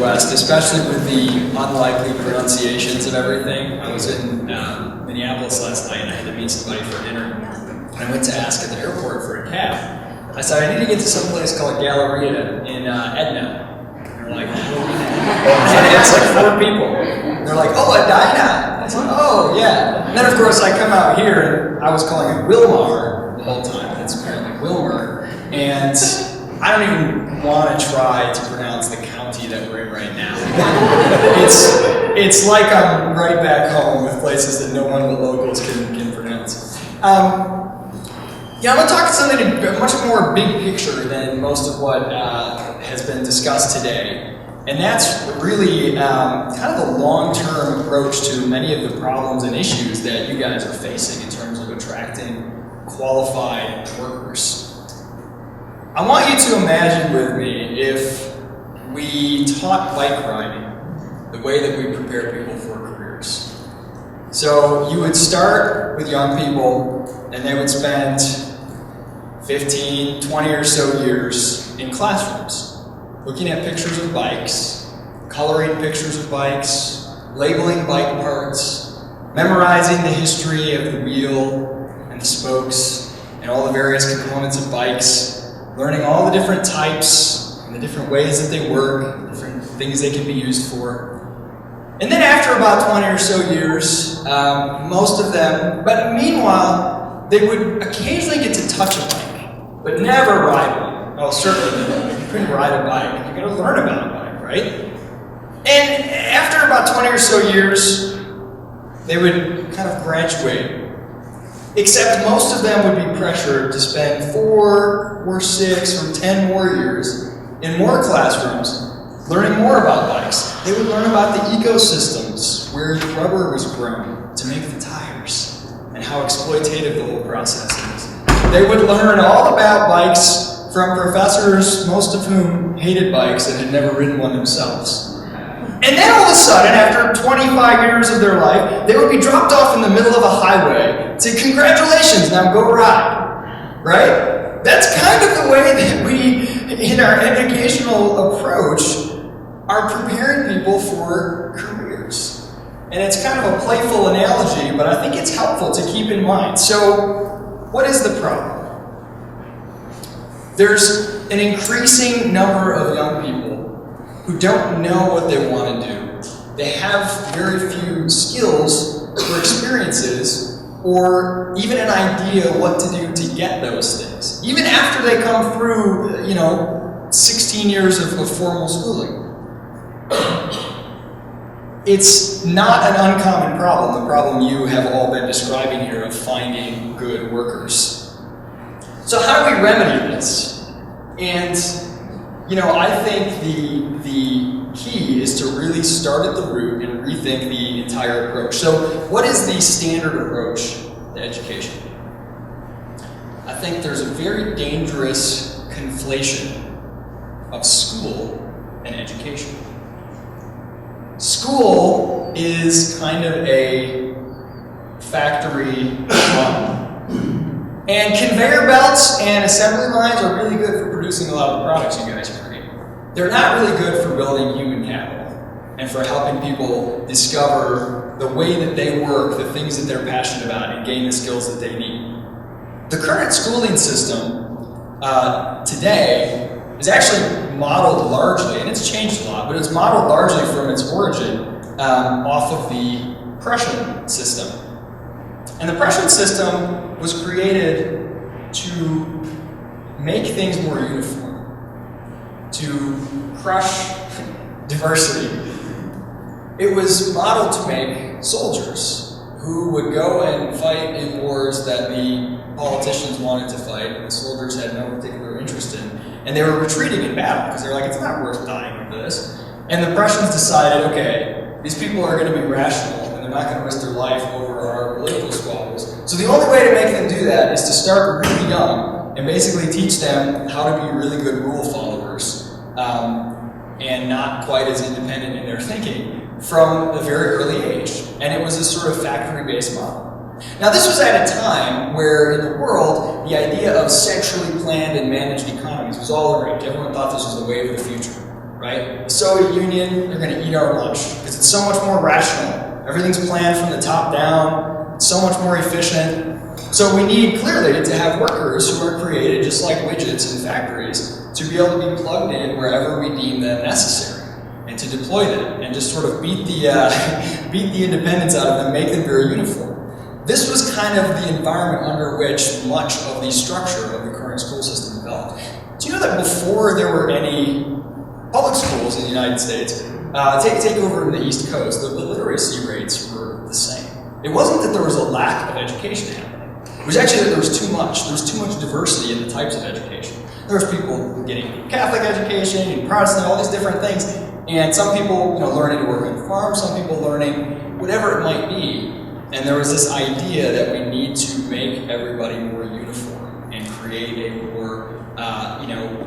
Midwest, especially with the unlikely pronunciations of everything. I was in Minneapolis last night and I had to meet somebody for dinner. And I went to ask at the airport for a cab. I said, I need to get to some place called Galleria in Edna. And they're like, and it's like 4 people. And they're like, oh, Edina. I said, oh, yeah. And then, of course, I come out here and I was calling it Willmar the whole time. It's apparently Willmar. And I don't even want to try to pronounce the county that we're in right now. It's like I'm right back home with places that no one but locals can pronounce. I'm going to talk something a much more big picture than most of what has been discussed today. And that's really kind of the long-term approach to many of the problems and issues that you guys are facing in terms of attracting qualified workers. I want you to imagine with me if we taught bike riding the way that we prepare people for careers. So you would start with young people and they would spend 15, 20 or so years in classrooms, looking at pictures of bikes, coloring pictures of bikes, labeling bike parts, memorizing the history of the wheel and the spokes and all the various components of bikes, learning all the different types and the different ways that they work, different things they can be used for. And then after about 20 or so years, most of them, but meanwhile, they would occasionally get to touch a bike, but never ride one. Oh, certainly not. You couldn't ride a bike. You're going to learn about a bike, right? And after about 20 or so years, they would kind of graduate. Except most of them would be pressured to spend 4 or 6 or 10 more years in more classrooms learning more about bikes. They would learn about the ecosystems where the rubber was grown to make the tires and how exploitative the whole process is. They would learn all about bikes from professors, most of whom hated bikes and had never ridden one themselves. And then all of a sudden, after 25 years of their life, they would be dropped off in the middle of a highway. Say, congratulations, now go ride. Right? That's kind of the way that we, in our educational approach, are preparing people for careers. And it's kind of a playful analogy, but I think it's helpful to keep in mind. So, what is the problem? There's an increasing number of young people who don't know what they want to do. They have very few skills or experiences or even an idea what to do to get those things. Even after they come through, 16 years of formal schooling. It's not an uncommon problem, the problem you have all been describing here of finding good workers. So how do we remedy this? And I think the key is to really start at the root and rethink the entire approach. So what is the standard approach to education? I think there's a very dangerous conflation of school and education. School is kind of a factory run. And conveyor belts and assembly lines are really good for producing a lot of the products you guys create. They're not really good for building human capital and for helping people discover the way that they work, the things that they're passionate about, and gain the skills that they need. The current schooling system today is actually modeled largely, and it's changed a lot, but it's modeled largely from its origin off of the Prussian system. And the Prussian system was created to make things more uniform, to crush diversity. It was modeled to make soldiers who would go and fight in wars that the politicians wanted to fight and the soldiers had no particular interest in. And they were retreating in battle because they were like, it's not worth dying for this. And the Prussians decided, okay, these people are going to be rational and they're not going to risk their life over our political squabbles. So the only way to make them do that is to start really young and basically teach them how to be really good rule followers and not quite as independent in their thinking from a very early age. And it was a sort of factory-based model. Now this was at a time where in the world, the idea of centrally planned and managed economies was all the rage. Everyone thought this was the way of the future. right? The Soviet Union, they're going to eat our lunch because it's so much more rational. Everything's planned from the top down. It's so much more efficient. So we need, clearly, to have workers who are created just like widgets in factories to be able to be plugged in wherever we deem them necessary and to deploy them and just sort of beat the independence out of them, make them very uniform. This was kind of the environment under which much of the structure of the current school system developed. Do you know that before there were any public schools in the United States, take over in the East Coast, the literacy rates were the same. It wasn't that there was a lack of education happening. It was actually that there was too much. There was too much diversity in the types of education. There was people getting Catholic education and Protestant, all these different things. And some people, learning to work on farms, some people learning whatever it might be. And there was this idea that we need to make everybody more uniform and create a more,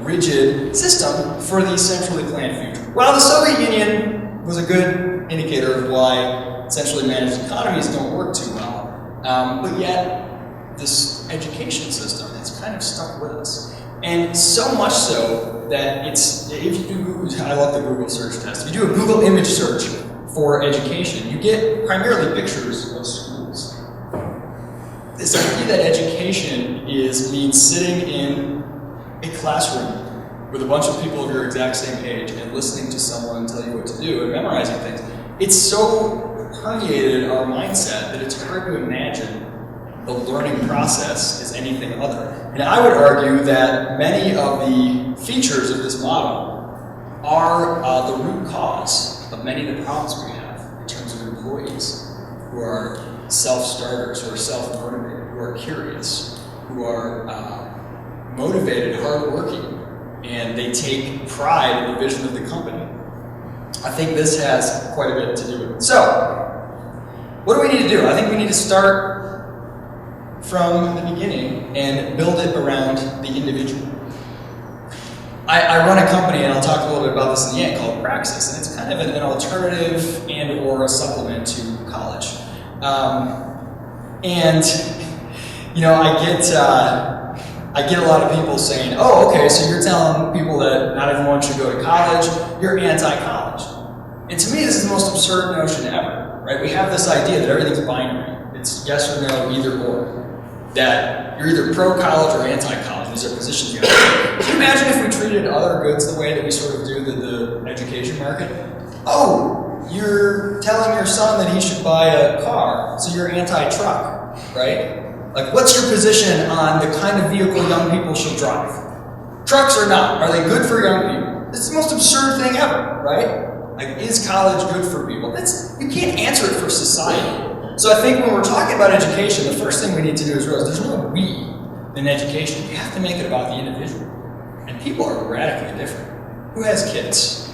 rigid system for the centrally planned future. Well, the Soviet Union was a good indicator of why centrally managed economies don't work too well. But yet, this education system has kind of stuck with us. And so much so that if you do, I love the Google search test. If you do a Google image search for education, you get primarily pictures of schools. This idea that education means sitting in a classroom with a bunch of people of your exact same age and listening to someone tell you what to do and memorizing things. It's so permeated our mindset that it's hard to imagine the learning process as anything other. And I would argue that many of the features of this model are the root cause of many of the problems we have in terms of employees who are self-starters, who are self-motivated, who are curious, who are motivated, hardworking, and they take pride in the vision of the company. I think this has quite a bit to do with it. So, what do we need to do? I think we need to start from the beginning and build it around the individual. I run a company, and I'll talk a little bit about this in the end, called Praxis, and it's kind of an alternative and or a supplement to college. I get a lot of people saying, oh, okay, so you're telling people that not everyone should go to college, you're anti-college. And to me, this is the most absurd notion ever, right? We have this idea that everything's binary. It's yes or no, either or. That you're either pro-college or anti-college. These are positions you have to take. Can you imagine if we treated other goods the way that we sort of do the education market? Oh, you're telling your son that he should buy a car, so you're anti-truck, right? Like, what's your position on the kind of vehicle young people should drive? Trucks or not? Are they good for young people? It's the most absurd thing ever, right? Like, is college good for people? You can't answer it for society. So I think when we're talking about education, the first thing we need to do is realize there's no we in education. You have to make it about the individual. And people are radically different. Who has kids?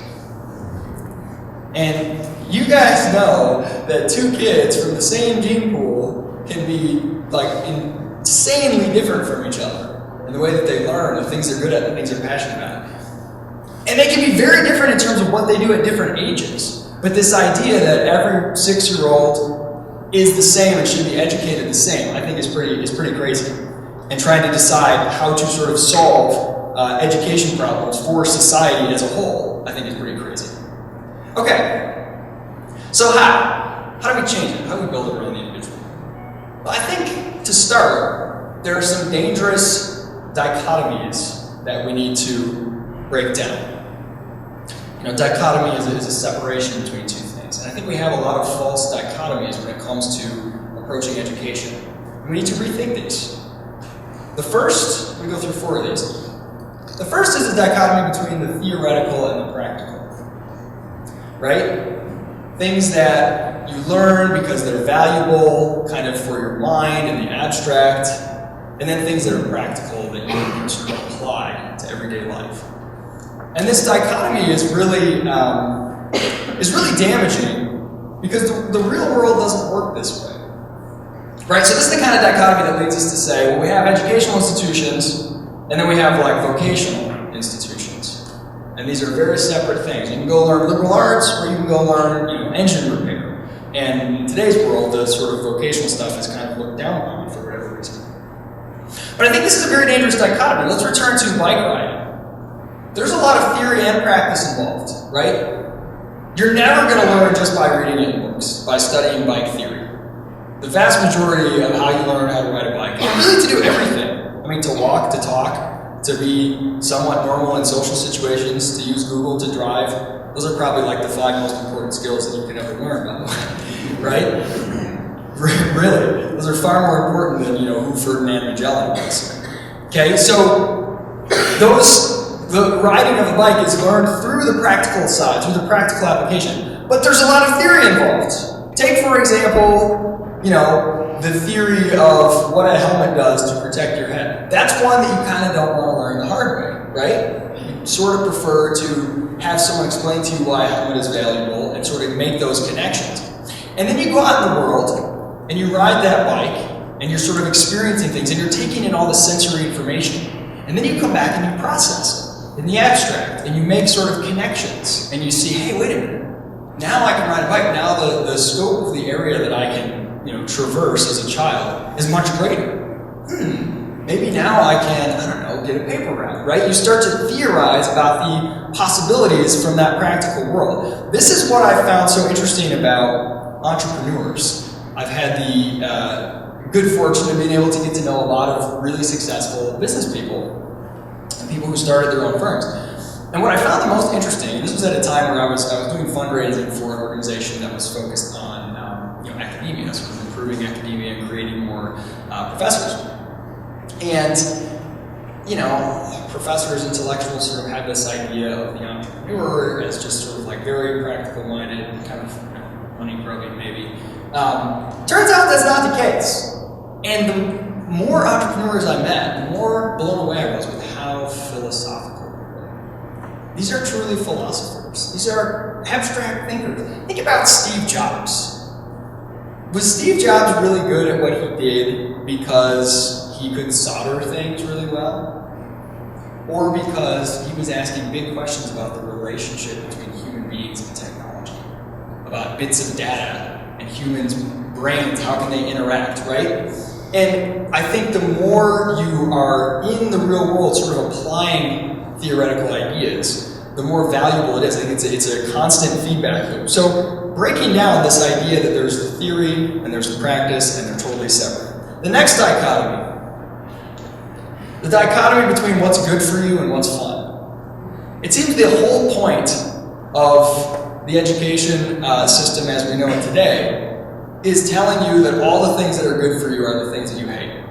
And you guys know that two kids from the same gene pool can be insanely different from each other in the way that they learn, the things they're good at, the things they're passionate about. And they can be very different in terms of what they do at different ages. But this idea that every 6-year-old is the same and should be educated the same, I think is pretty crazy. And trying to decide how to sort of solve education problems for society as a whole, I think is pretty crazy. Okay, so how? How do we change it? How do we build it around the individual? Well, I think to start, there are some dangerous dichotomies that we need to break down. Dichotomy is a separation between two things. And I think we have a lot of false dichotomies when it comes to approaching education. We need to rethink these. The first, we go through 4 of these. The first is a dichotomy between the theoretical and the practical. Right? Things that you learn because they're valuable, kind of for your mind in the abstract, and then things that are practical that you can sort of apply to everyday life. And this dichotomy is really damaging because the real world doesn't work this way. Right? So this is the kind of dichotomy that leads us to say, well, we have educational institutions, and then we have vocational institutions. And these are very separate things. You can go learn liberal arts, or you can go learn, engine repair. And in today's world, the sort of vocational stuff is kind of looked down on for whatever reason. But I think this is a very dangerous dichotomy. Let's return to bike riding. there's a lot of theory and practice involved, right? You're never going to learn just by reading in books, by studying bike theory. The vast majority of how you learn how to ride a bike is really to do everything. I mean, to walk, to talk, to be somewhat normal in social situations, to use Google, to drive. Those are probably like the 5 most important skills that you can ever learn, by the way, right? Really, those are far more important than, who Ferdinand Magellan was. Okay, so the riding of the bike is learned through the practical side, through the practical application. But there's a lot of theory involved. Take, for example, the theory of what a helmet does to protect your head. That's one that you kind of don't want to learn the hard way, right? You sort of prefer to have someone explain to you why a helmet is valuable and sort of make those connections. And then you go out in the world and you ride that bike and you're sort of experiencing things and you're taking in all the sensory information. And then you come back and you process it in the abstract and you make sort of connections and you see, hey, wait a minute. Now I can ride a bike. Now the scope of the area that I can traverse as a child is much greater. Maybe now I can, get a paper route, right? You start to theorize about the possibilities from that practical world. This is what I found so interesting about entrepreneurs. I've had the good fortune of being able to get to know a lot of really successful business people and people who started their own firms. And what I found the most interesting, and this was at a time where I was doing fundraising for an organization that was focused on academia, sort of improving academia and creating more professors. And professors, intellectuals sort of have this idea of the entrepreneur as just sort of like very practical minded, kind of money grubbing maybe. Turns out that's not the case. And the more entrepreneurs I met, the more blown away I was with how philosophical they were. These are truly philosophers. These are abstract thinkers. Think about Steve Jobs. Was Steve Jobs really good at what he did because he could solder things really well? Or because he was asking big questions about the relationship between human beings and technology? About bits of data and humans' brains, how can they interact, right? And I think the more you are in the real world sort of applying theoretical ideas, the more valuable it is. I think it's a constant feedback loop. So breaking down this idea that there's the theory and there's the practice and they're totally separate. The next dichotomy. The dichotomy between what's good for you and what's fun. It seems the whole point of the education system as we know it today is telling you that all the things that are good for you are the things that you hate.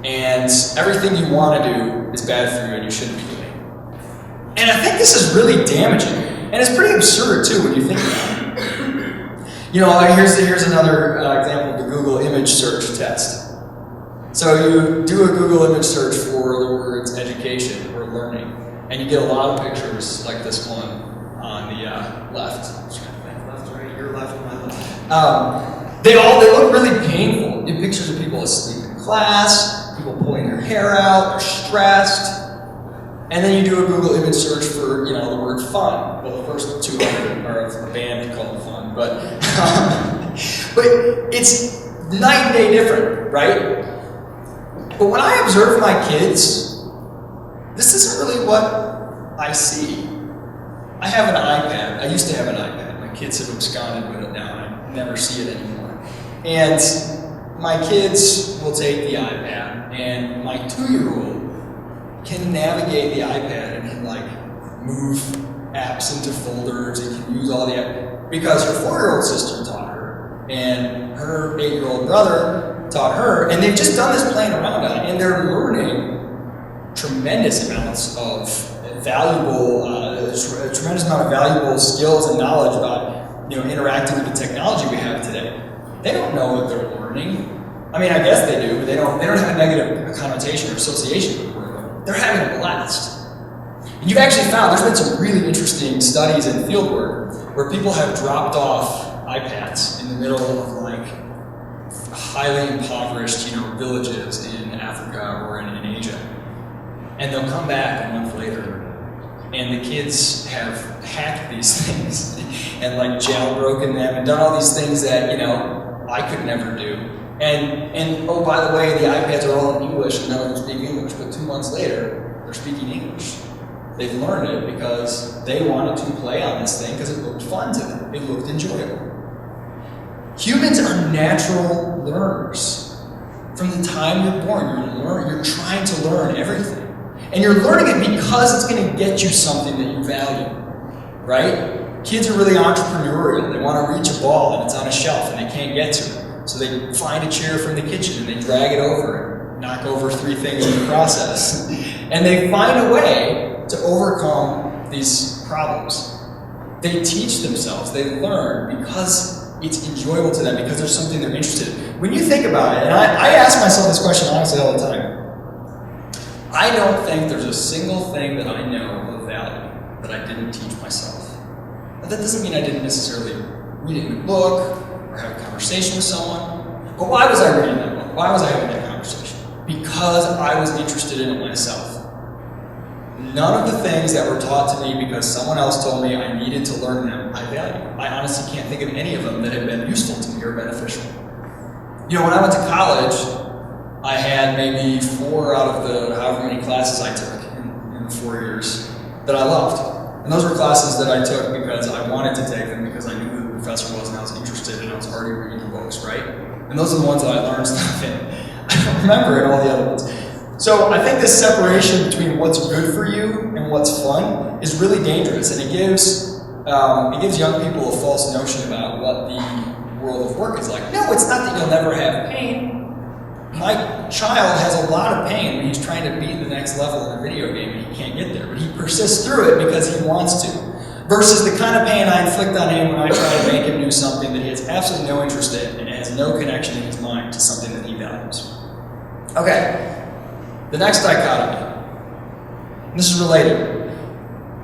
And everything you want to do is bad for you and you shouldn't be doing. And I think this is really damaging. And it's pretty absurd too when you think about it. Here's another example of the Google image search test. So you do a Google image search for the words education or learning, and you get a lot of pictures like this one on the left. Left, right, your left, my left. They look really painful. You get pictures of people asleep in class, people pulling their hair out, they're stressed. And then you do a Google image search for, the word fun. Well, the first 200 are of a band called Fun, but it's night and day different, right? But when I observe my kids, this isn't really what I see. I have an iPad. I used to have an iPad. My kids have absconded with it now. I never see it anymore. And my kids will take the iPad, and my 2-year-old can navigate the iPad and can move apps into folders and can use all the apps because her 4-year-old sister taught her and her 8-year-old brother taught her, and they've just done this playing around on it, and they're learning tremendous amounts of valuable skills and knowledge about interacting with the technology we have today. They don't know what they're learning. I mean, I guess they do, but they don't have a negative connotation or association with the word. They're having a blast. And you've actually found there's been some really interesting studies and fieldwork where people have dropped off iPads in the middle of highly impoverished, villages in Africa or in Asia. And they'll come back a month later and the kids have hacked these things and jailbroken them and done all these things that, I could never do. And oh, by the way, the iPads are all in English and none of them speak English, but 2 months later, they're speaking English. They've learned it because they wanted to play on this thing because it looked fun to them. It looked enjoyable. Humans are natural learners. From the time you're born, you're trying to learn everything. And you're learning it because it's going to get you something that you value, right? Kids are really entrepreneurial. They want to reach a ball and it's on a shelf and they can't get to it. So they find a chair from the kitchen and they drag it over and knock over 3 things in the process. And they find a way to overcome these problems. They teach themselves, they learn because it's enjoyable to them, because there's something they're interested in. When you think about it, and I ask myself this question honestly all the time, I don't think there's a single thing that I know of value that I didn't teach myself. But that doesn't mean I didn't necessarily read it in a book or have a conversation with someone. But why was I reading that book? Why was I having that conversation? Because I was interested in it myself. None of the things that were taught to me because someone else told me I needed to learn them, I value. I honestly can't think of any of them that have been useful to me or beneficial. You know, when I went to college, I had maybe 4 out of the however many classes I took in the 4 years that I loved. And those were classes that I took because I wanted to take them, because I knew who the professor was and I was interested and I was already reading the books, right? And those are the ones that I learned stuff in. I don't remember in all the other ones. So I think this separation between what's good for you and what's fun is really dangerous, and it gives young people a false notion about what the world of work is like. No, it's not that you'll never have pain. My child has a lot of pain when he's trying to beat the next level in a video game and he can't get there, but he persists through it because he wants to. Versus the kind of pain I inflict on him when I try to make him do something that he has absolutely no interest in and has no connection in his mind to something that he values. Okay. The next dichotomy, and this is related,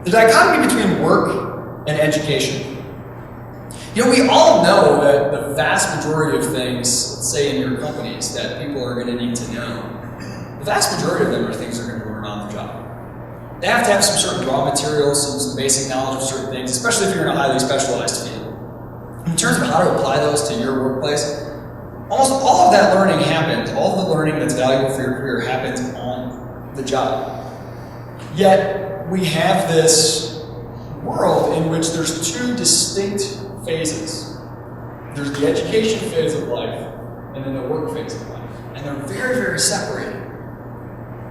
the dichotomy between work and education. You know, we all know that the vast majority of things, let's say in your companies, that people are going to need to know, the vast majority of them are things they're going to learn on the job. They have to have some certain raw materials, some basic knowledge of certain things, especially if you're in a highly specialized field. In terms of how to apply those to your workplace, almost all of that learning happens, all of the learning that's valuable for your career happens on the job. Yet, we have this world in which there's 2 distinct phases. There's the education phase of life, and then the work phase of life. And they're very, very separated.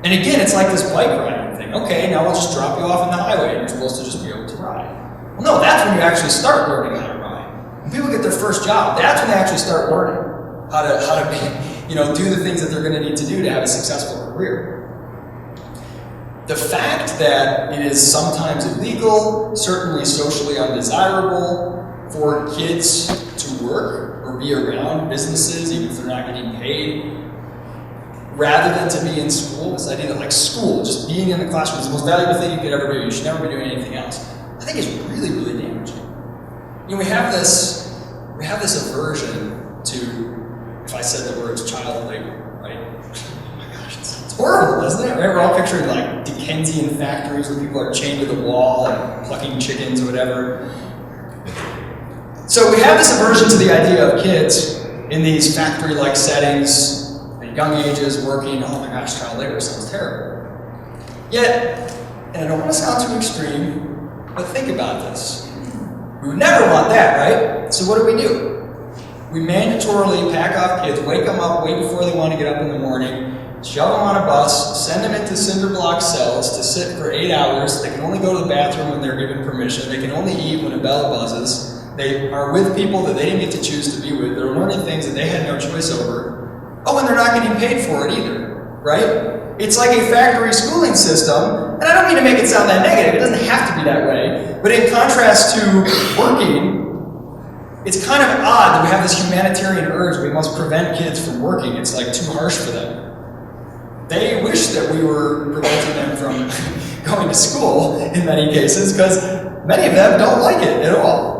And again, it's like this bike riding thing. Okay, now we'll just drop you off on the highway, and you're supposed to just be able to ride. Well, no, that's when you actually start learning how to ride. When people get their first job, that's when they actually start learning how to be, do the things that they're going to need to do to have a successful career. The fact that it is sometimes illegal, certainly socially undesirable, for kids to work or be around businesses, even if they're not getting paid, rather than to be in school, this idea that school, just being in the classroom is the most valuable thing you could ever do. You should never be doing anything else. I think it's really, really damaging. We have this aversion to, if I said the words child labor, right? Oh my gosh, it's horrible, isn't it? Right? We're all picturing Dickensian factories where people are chained to the wall and plucking chickens or whatever. So we have this aversion to the idea of kids in these factory-like settings at young ages working. Oh my gosh, child labor sounds terrible. Yet, and I don't want to sound too extreme, but think about this. We would never want that, right? So what do? We mandatorily pack off kids, wake them up way before they want to get up in the morning, shove them on a bus, send them into cinder block cells to sit for 8 hours. They can only go to the bathroom when they're given permission. They can only eat when a bell buzzes. They are with people that they didn't get to choose to be with. They're learning things that they had no choice over. Oh, and they're not getting paid for it either, right? It's like a factory schooling system, and I don't mean to make it sound that negative. It doesn't have to be that way. But in contrast to working, it's kind of odd that we have this humanitarian urge. We must prevent kids from working. It's too harsh for them. They wish that we were preventing them from going to school in many cases, because many of them don't like it at all.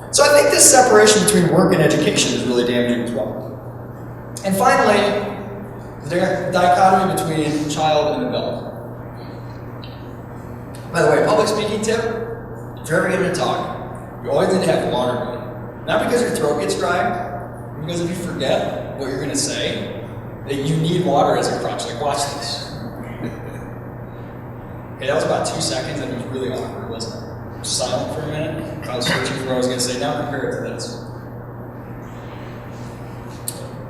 So I think this separation between work and education is really damaging as well. And finally, the dichotomy between child and adult. By the way, public speaking tip, if you're ever giving a talk, you always need to have water with you. Not because your throat gets dry, but because if you forget what you're going to say, that you need water as a crutch. Watch this. Okay, that was about 2 seconds, and it was really awkward, wasn't it? Silent for a minute. I was searching for what I was going to say. Now compare it to this.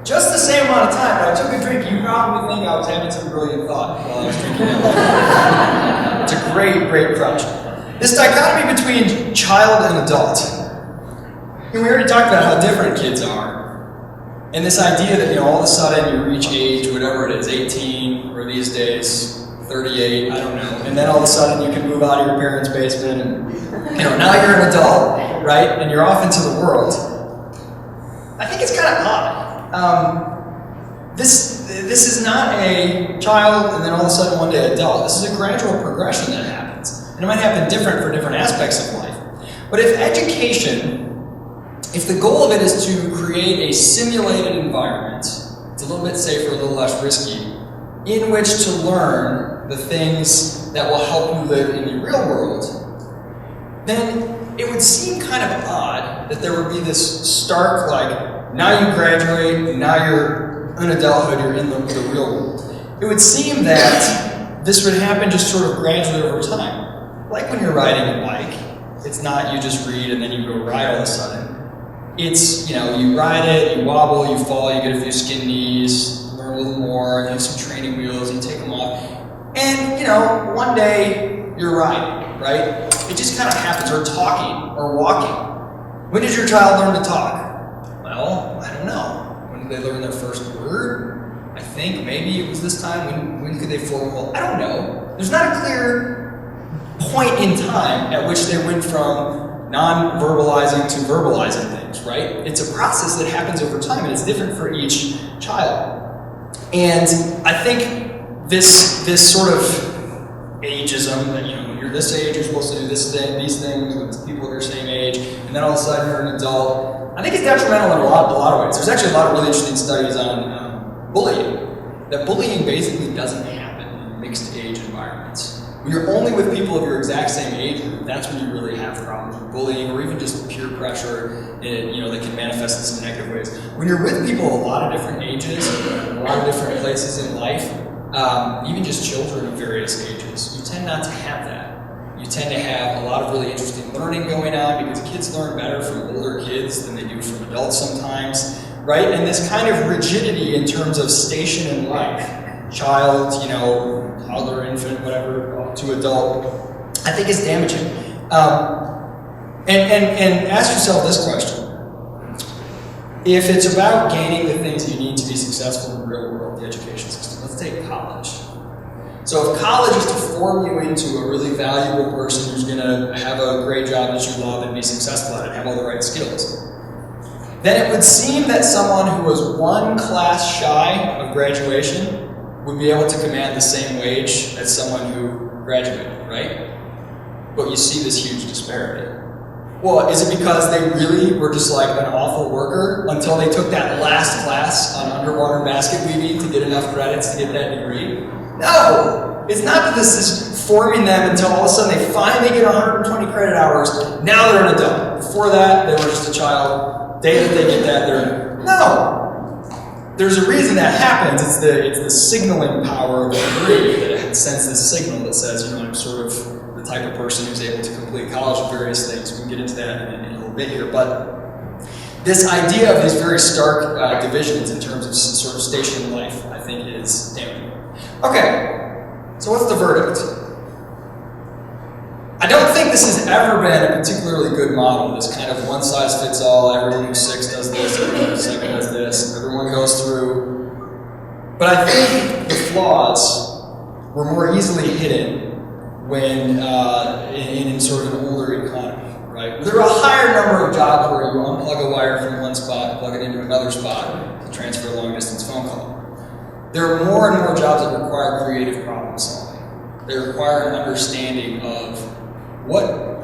Just the same amount of time, but I took a drink. You probably think I was having some brilliant thought while I was drinking it. It's a great, great crutch. This dichotomy between child and adult. And we already talked about how different kids are. And this idea that, all of a sudden you reach age, whatever it is, 18, or these days, 38, I don't know. And then all of a sudden you can move out of your parents' basement and, now you're an adult, right? And you're off into the world. I think it's kind of odd. This is not a child and then all of a sudden one day adult. This is a gradual progression that happens. And it might happen different for different aspects of life. But if the goal of it is to create a simulated environment, it's a little bit safer, a little less risky, in which to learn the things that will help you live in the real world, then it would seem kind of odd that there would be this stark, now you graduate, now you're in adulthood, you're in the real world. It would seem that this would happen just sort of gradually over time. Like when you're riding a bike, it's not you just read and then you go ride all of a sudden. It's, you ride it, you wobble, you fall, you get a few skin knees, learn a little more, you have some training wheels, you take them off. And, one day you're riding, right? It just kind of happens, or talking, or walking. When did your child learn to talk? Well, I don't know. When did they learn their first word? I think maybe it was this time. When could they form a whole? I don't know. There's not a clear point in time at which they went from non-verbalizing to verbalizing things, right? It's a process that happens over time, and it's different for each child. And I think this sort of ageism that, when you're this age, you're supposed to do this thing, these things with people of your same age, and then all of a sudden you're an adult, I think it's detrimental in a lot of ways. There's actually a lot of really interesting studies on bullying. That bullying basically doesn't happen in mixed age environments. When you're only with people of your exact same age group, that's when you really have problems with bullying, or even just peer pressure, that can manifest in some negative ways. When you're with people of a lot of different ages, a lot of different places in life, even just children of various ages, you tend not to have that. You tend to have a lot of really interesting learning going on, because kids learn better from older kids than they do from adults sometimes, right? And this kind of rigidity in terms of station in life, child, toddler, infant, whatever, to adult, I think is damaging. And ask yourself this question. If it's about gaining the things you need to be successful in the real world, the education system, let's take college. So if college is to form you into a really valuable person who's going to have a great job that you love and be successful at it, have all the right skills, then it would seem that someone who was one class shy of graduation would be able to command the same wage as someone who graduated, right? But you see this huge disparity. Well, is it because they really were just like an awful worker until they took that last class on underwater basket weaving to get enough credits to get that degree? No! It's not that this is forming them until all of a sudden they finally get 120 credit hours. Now they're an adult. Before that, they were just a child. Day that they get that, they're... No! There's a reason that happens. It's the signaling power of the degree that it sends this signal that says, I'm sort of the type of person who's able to complete college with various things. We can get into that in a little bit here. But this idea of these very stark divisions in terms of sort of station in life, I think, is damaging. Okay, so what's the verdict? I don't think this has ever been a particularly good model, this kind of one-size-fits-all, everyone who's 6 does this, everyone who's 7 does this, everyone goes through. But I think the flaws were more easily hidden when in sort of an older economy, right? There are a higher number of jobs where you unplug a wire from one spot, plug it into another spot to transfer a long-distance phone call. There are more and more jobs that require creative problem solving. They require an understanding of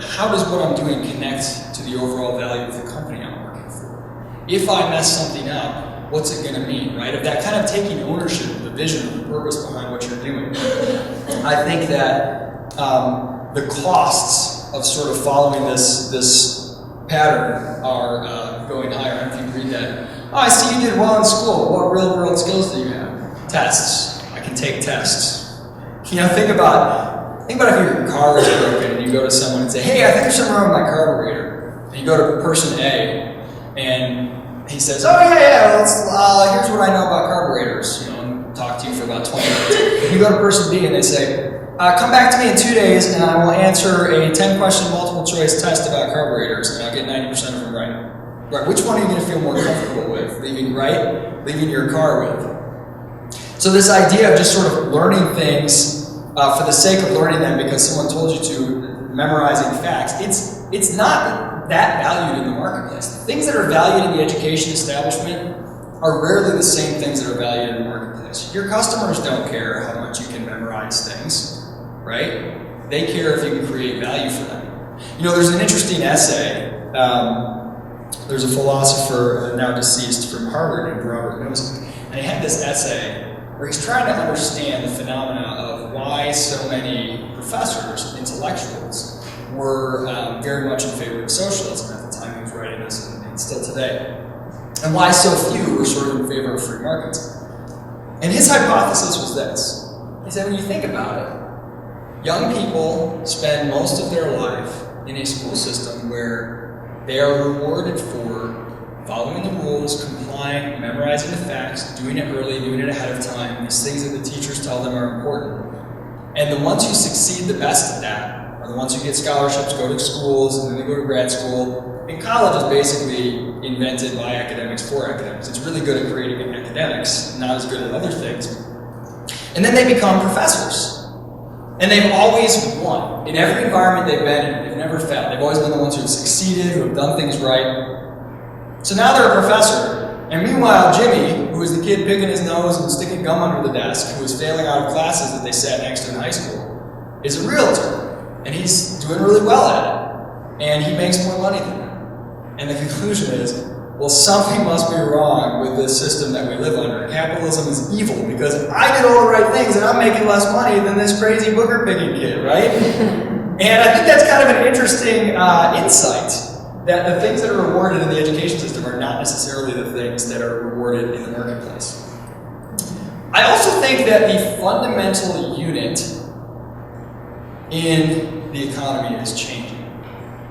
how does what I'm doing connect to the overall value of the company I'm working for? If I mess something up, what's it going to mean, right? Of that kind of taking ownership of the vision, of the purpose behind what you're doing. I think that the costs of sort of following this pattern are going higher. I don't know if you read that. Oh, I see you did well in school. What real-world skills do you have? Tests. I can take tests. Think about Think about if your car is broken and you go to someone and say, hey, I think there's something wrong with my carburetor. And you go to person A and he says, oh yeah, here's what I know about carburetors, and talk to you for about 20 minutes. You go to person B and they say, come back to me in 2 days and I will answer a 10-question multiple choice test about carburetors and I'll get 90% of them right. Right, which one are you going to feel more comfortable with? Leaving your car with? So this idea of just sort of learning things for the sake of learning them because someone told you to, memorizing facts, it's not that valued in the marketplace. The things that are valued in the education establishment are rarely the same things that are valued in the marketplace. Your customers don't care how much you can memorize things, right? They care if you can create value for them. There's an interesting essay. There's a philosopher now deceased from Harvard named Robert Nozick, and he had this essay where he's trying to understand the phenomena of why so many professors, intellectuals, were very much in favor of socialism at the time he was writing this, and still today, and why so few were sort of in favor of free markets. And his hypothesis was this. He said, when you think about it, young people spend most of their life in a school system where they are rewarded for following the rules, complying, memorizing the facts, doing it early, doing it ahead of time, these things that the teachers tell them are important. And the ones who succeed the best at that are the ones who get scholarships, go to schools, and then they go to grad school. And college is basically invented by academics for academics. It's really good at creating academics, not as good at other things. And then they become professors. And they've always won. In every environment they've been in, they've never failed. They've always been the ones who have succeeded, who have done things right. So now they're a professor. And meanwhile, Jimmy, who was the kid picking his nose and sticking gum under the desk, who was failing out of classes that they sat next to in high school, is a realtor. And he's doing really well at it. And he makes more money than them. And the conclusion is, well, something must be wrong with this system that we live under. Capitalism is evil because I did all the right things and I'm making less money than this crazy booger picking kid, right? And I think that's kind of an interesting insight, that the things that are rewarded in the education system are not necessarily the things that are rewarded in the marketplace. I also think that the fundamental unit in the economy is changing.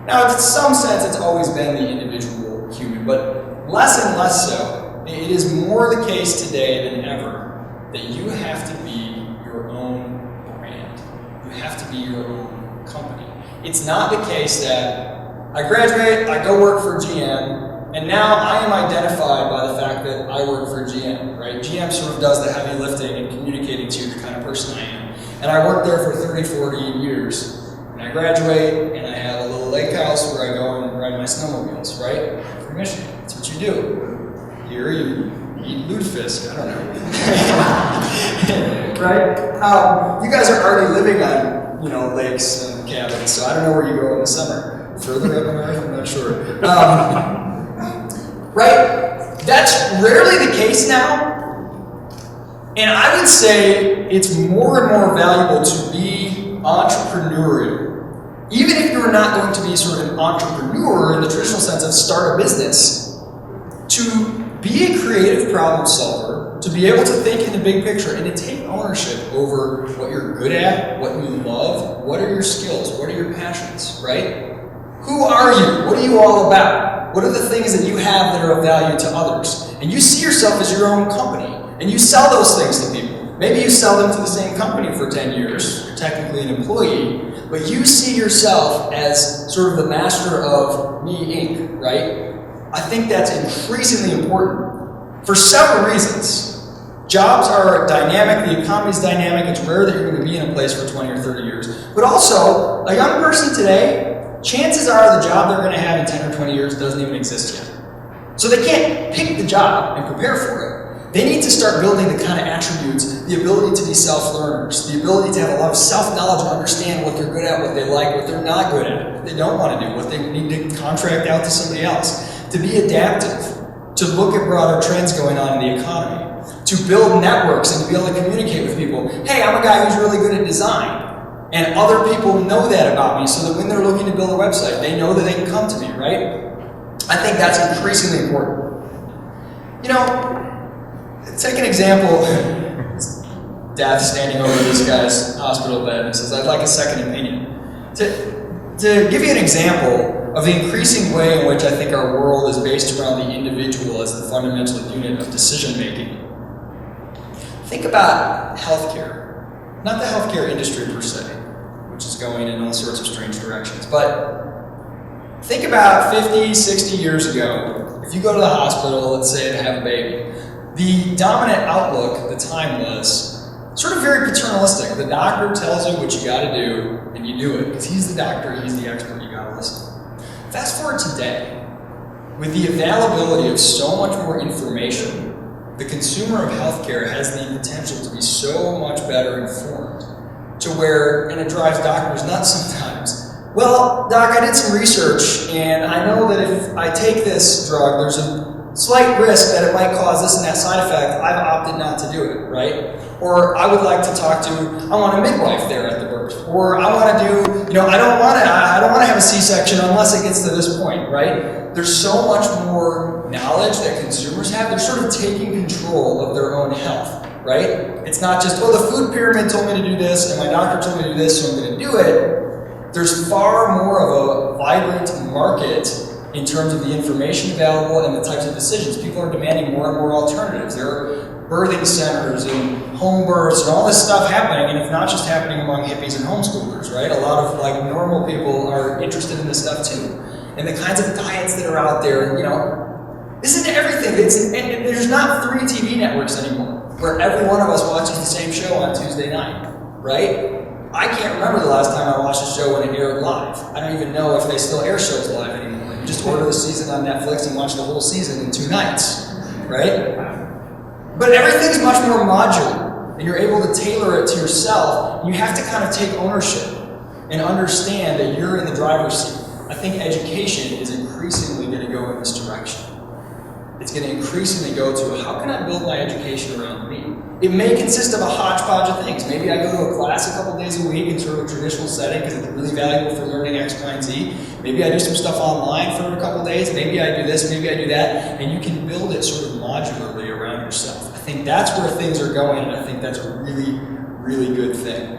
Now, in some sense, it's always been the individual human, but less and less so. It is more the case today than ever that you have to be your own brand. You have to be your own company. It's not the case that I graduate, I go work for GM, and now I am identified by the fact that I work for GM, right? GM sort of does the heavy lifting and communicating to you the kind of person I am. And I worked there for 30, 40 years. And I graduate, and I have a little lake house where I go and ride my snowmobiles, right? For Michigan. That's what you do. Here you eat lutefisk, I don't know. Right? You guys are already living on, lakes and cabins, so I don't know where you go in the summer. Further up north, I'm not sure. Right? That's rarely the case now. And I would say it's more and more valuable to be entrepreneurial. Even if you're not going to be sort of an entrepreneur in the traditional sense of start a business, to be a creative problem solver, to be able to think in the big picture and to take ownership over what you're good at, what you love, what are your skills, what are your passions, right? Who are you? What are you all about? What are the things that you have that are of value to others? And you see yourself as your own company, and you sell those things to people. Maybe you sell them to the same company for 10 years, you're technically an employee, but you see yourself as sort of the master of Me Inc., right? I think that's increasingly important for several reasons. Jobs are dynamic, the economy's dynamic, it's rare that you're going to be in a place for 20 or 30 years. But also, a young person today, chances are the job they're going to have in 10 or 20 years doesn't even exist yet. So they can't pick the job and prepare for it. They need to start building the kind of attributes, the ability to be self-learners, the ability to have a lot of self-knowledge and understand what they're good at, what they like, what they're not good at, what they don't want to do, what they need to contract out to somebody else, to be adaptive, to look at broader trends going on in the economy, to build networks and to be able to communicate with people. Hey, I'm a guy who's really good at design. And other people know that about me so that when they're looking to build a website, they know that they can come to me, right? I think that's increasingly important. Take an example. death standing over this guy's hospital bed and says, I'd like a second opinion. To give you an example of the increasing way in which I think our world is based around the individual as the fundamental unit of decision making, think about healthcare. Not the healthcare industry per se, which is going in all sorts of strange directions, but think about 50, 60 years ago, if you go to the hospital, let's say to have a baby, the dominant outlook at the time was sort of very paternalistic. The doctor tells you what you gotta do, and you do it, because he's the doctor, he's the expert, you gotta listen. Fast forward today, with the availability of so much more information, the consumer of healthcare has the potential to be so much better informed, to where, and it drives doctors nuts sometimes, well, doc, I did some research, and I know that if I take this drug, there's a slight risk that it might cause this and that side effect. I've opted not to do it, right? Or I would like to talk to, I want a midwife there at the birth. Or I want to do, I don't want to have a C-section unless it gets to this point, right? There's so much more knowledge that consumers have. They're sort of taking control of their own health, right? It's not just, the food pyramid told me to do this, and my doctor told me to do this, so I'm going to do it. There's far more of a vibrant market in terms of the information available and the types of decisions. People are demanding more and more alternatives. There are birthing centers and home births and all this stuff happening, and it's not just happening among hippies and homeschoolers, right? A lot of normal people are interested in this stuff too. And the kinds of diets that are out there, isn't everything. And there's not 3 TV networks anymore, where every one of us watches the same show on Tuesday night, right? I can't remember the last time I watched a show when it aired live. I don't even know if they still air shows live anymore. You just order the season on Netflix and watch the whole season in 2 nights, right? But everything's much more modular, and you're able to tailor it to yourself. You have to kind of take ownership and understand that you're in the driver's seat. I think education is increasingly going to go in this direction. It's going to increasingly go to, how can I build my education around me? It may consist of a hodgepodge of things. Maybe I go to a class a couple days a week in sort of a traditional setting because it's really valuable for learning X, Y, and Z. Maybe I do some stuff online for a couple days. Maybe I do this, maybe I do that. And you can build it sort of modularly around yourself. I think that's where things are going, and I think that's a really, really good thing.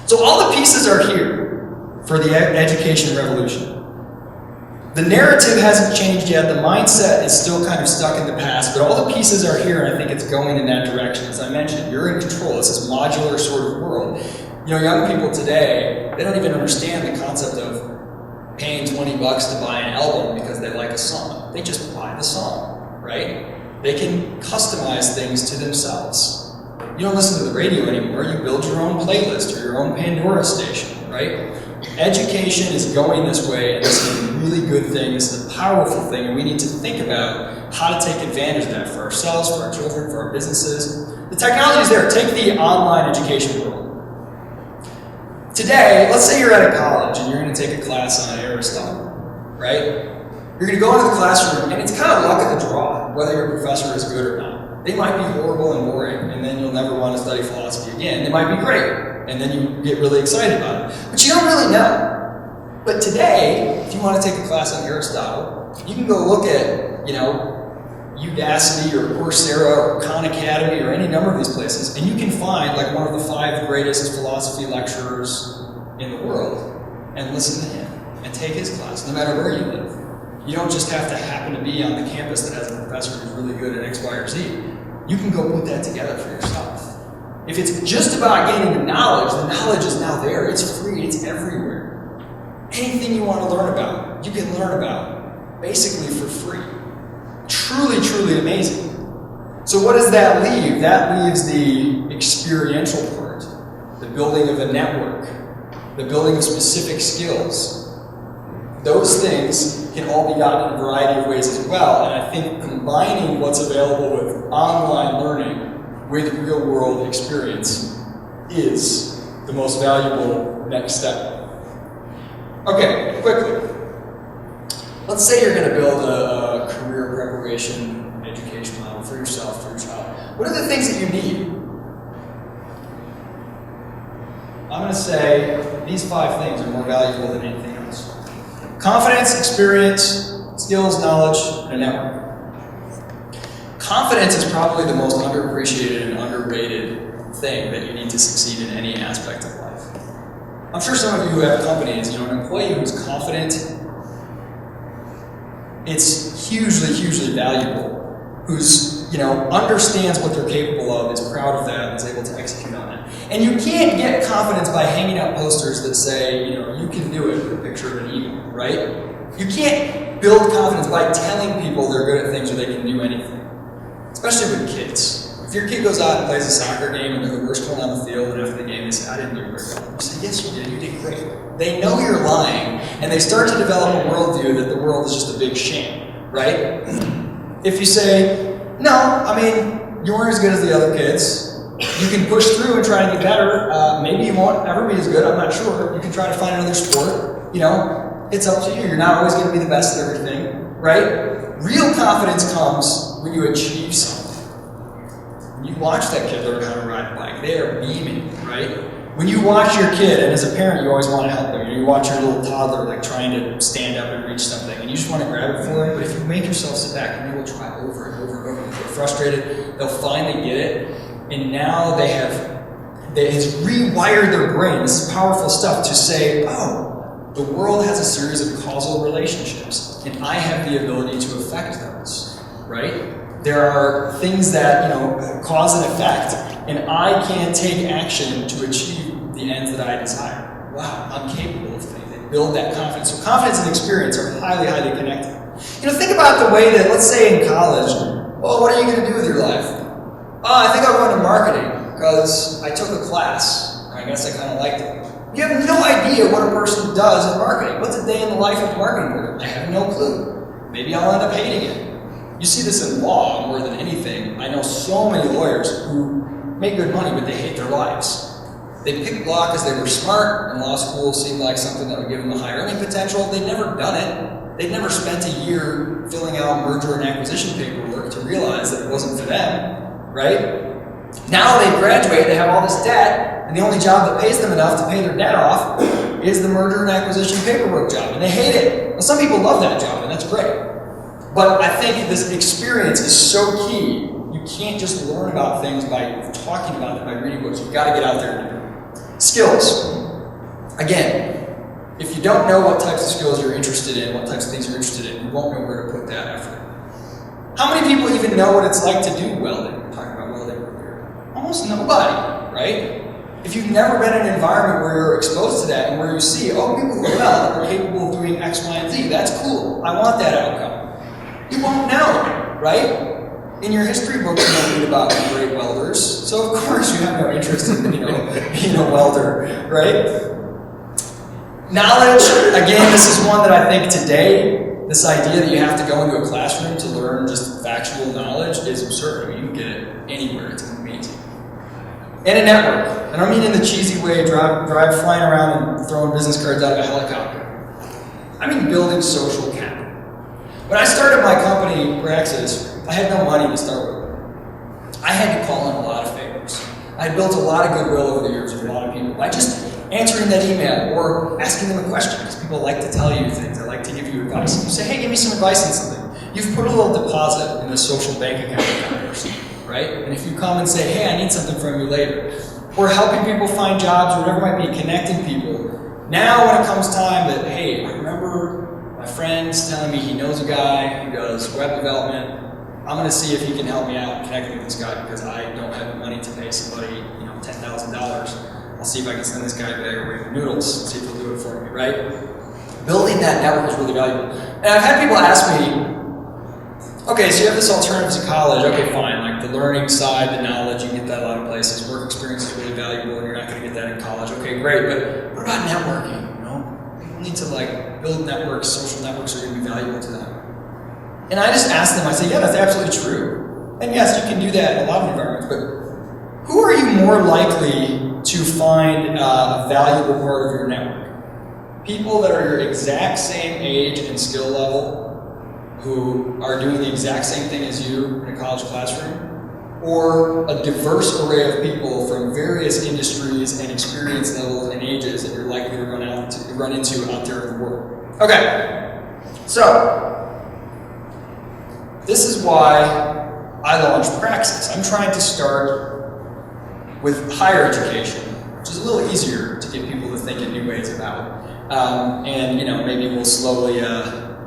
So all the pieces are here for the education revolution. The narrative hasn't changed yet. The mindset is still kind of stuck in the past, but all the pieces are here, and I think it's going in that direction. As I mentioned, you're in control. It's this modular sort of world. Young people today, they don't even understand the concept of paying $20 to buy an album because they like a song. They just buy the song, right? They can customize things to themselves. You don't listen to the radio anymore. You build your own playlist or your own Pandora station, right? Education is going this way, and this is a really good thing. This is a powerful thing, and we need to think about how to take advantage of that for ourselves, for our children, for our businesses. The technology is there. Take the online education world. Today, let's say you're at a college and you're going to take a class on Aristotle, right? You're going to go into the classroom, and it's kind of luck of the draw, whether your professor is good or not. They might be horrible and boring, and then you'll never want to study philosophy again. They might be great. And then you get really excited about it. But you don't really know. But today, if you want to take a class on Aristotle, you can go look at, Udacity or Coursera or Khan Academy or any number of these places, and you can find one of the 5 greatest philosophy lecturers in the world and listen to him and take his class, no matter where you live. You don't just have to happen to be on the campus that has a professor who's really good at X, Y, or Z. You can go put that together for yourself. If it's just about gaining the knowledge is now there. It's free. It's everywhere. Anything you want to learn about, you can learn about, basically for free. Truly, truly amazing. So what does that leave? That leaves the experiential part, the building of a network, the building of specific skills. Those things can all be gotten in a variety of ways as well, and I think combining what's available with online learning with real-world experience is the most valuable next step. Okay, quickly. Let's say you're going to build a career preparation education model for yourself, for your child. What are the things that you need? I'm going to say these 5 things are more valuable than anything else. Confidence, experience, skills, knowledge, and a network. Confidence is probably the most underappreciated and underrated thing that you need to succeed in any aspect of life. I'm sure some of you who have companies, an employee who's confident, it's hugely, hugely valuable. Who's, understands what they're capable of, is proud of that, and is able to execute on it. And you can't get confidence by hanging out posters that say, you can do it, with a picture of an eagle, right? You can't build confidence by telling people they're good at things or they can do anything. Especially with kids. If your kid goes out and plays a soccer game and they're the worst one on the field, and after the game they say, I didn't do very well. You say, yes, you did great. They know you're lying, and they start to develop a worldview that the world is just a big shame, right? If you say, no, you weren't as good as the other kids, you can push through and try to get better. Maybe you won't ever be as good, I'm not sure. You can try to find another sport. It's up to you. You're not always going to be the best at everything, right? Real confidence comes when you achieve something. When you watch that kid learn how to ride a bike, they are beaming, right? When you watch your kid, and as a parent, you always want to help them. You watch your little toddler trying to stand up and reach something, and you just want to grab it for them. But if you make yourself sit back, and they will try over and over and over. If they're frustrated, they'll finally get it, and now it has rewired their brain. This is powerful stuff to say, oh, the world has a series of causal relationships, and I have the ability to affect those, right? There are things that, cause an effect, and I can take action to achieve the ends that I desire. Wow, I'm capable of things. They build that confidence. So confidence and experience are highly, highly connected. Think about the way that, let's say in college, well, what are you going to do with your life? I think I'll go into marketing because I took a class. I guess I kind of liked it. You have no idea what a person does in marketing. What's a day in the life of a marketing person? I have no clue. Maybe I'll end up hating it. You see this in law more than anything. I know so many lawyers who make good money, but they hate their lives. They picked law because they were smart, and law school seemed like something that would give them a high earning potential. They'd never done it. They'd never spent a year filling out merger and acquisition paperwork to realize that it wasn't for them, right? Now they graduate, they have all this debt, and the only job that pays them enough to pay their debt off is the merger and acquisition paperwork job, and they hate it. Well, some people love that job, and that's great. But I think this experience is so key. You can't just learn about things by talking about it, by reading books. You've got to get out there and do it. Skills. Again, if you don't know what types of skills you're interested in, what types of things you're interested in, you won't know where to put that effort. How many people even know what it's like to do welding? We're talking about welding earlier. Almost nobody, right? If you've never been in an environment where you're exposed to that and where you see, people who weld are capable of doing X, Y, and Z, that's cool. I want that outcome. You won't know, right? In your history books, you don't read about great welders, so of course you have no interest in being a welder, right? Knowledge, again, this is one that I think today, this idea that you have to go into a classroom to learn just factual knowledge is absurd. You can get it anywhere, it's amazing. And a network. I don't mean in the cheesy way, drive flying around and throwing business cards out of a helicopter. I mean building social capital. When I started my company, Praxis, I had no money to start with. I had to call in a lot of favors. I had built a lot of goodwill over the years with a lot of people by just answering that email or asking them a question, because people like to tell you things. They like to give you advice. And you say, hey, give me some advice on something. You've put a little deposit in a social bank account of that person, right? And if you come and say, hey, I need something from you later, or helping people find jobs, or whatever it might be, connecting people. Now when it comes time that, hey, I remember my friend's telling me he knows a guy who does web development. I'm going to see if he can help me out connecting with this guy because I don't have the money to pay somebody, $10,000. I'll see if I can send this guy a bag of ramen noodles and see if he'll do it for me, right? Building that network is really valuable. And I've had people ask me, okay, so you have this alternative to college, okay, fine, like the learning side, the knowledge, you get that a lot of places. Work experience is really valuable and you're not going to get that in college. Okay, great, but what about networking? People need to build networks, social networks are going to be valuable to them. And I just ask them, I say, yeah, that's absolutely true. And yes, you can do that in a lot of environments, but who are you more likely to find a valuable part of your network? People that are your exact same age and skill level, who are doing the exact same thing as you in a college classroom, or a diverse array of people from various industries and experience levels and ages that you're likely to run into out there in the world. Okay, so this is why I launched Praxis. I'm trying to start with higher education, which is a little easier to get people to think in new ways about. And maybe we'll slowly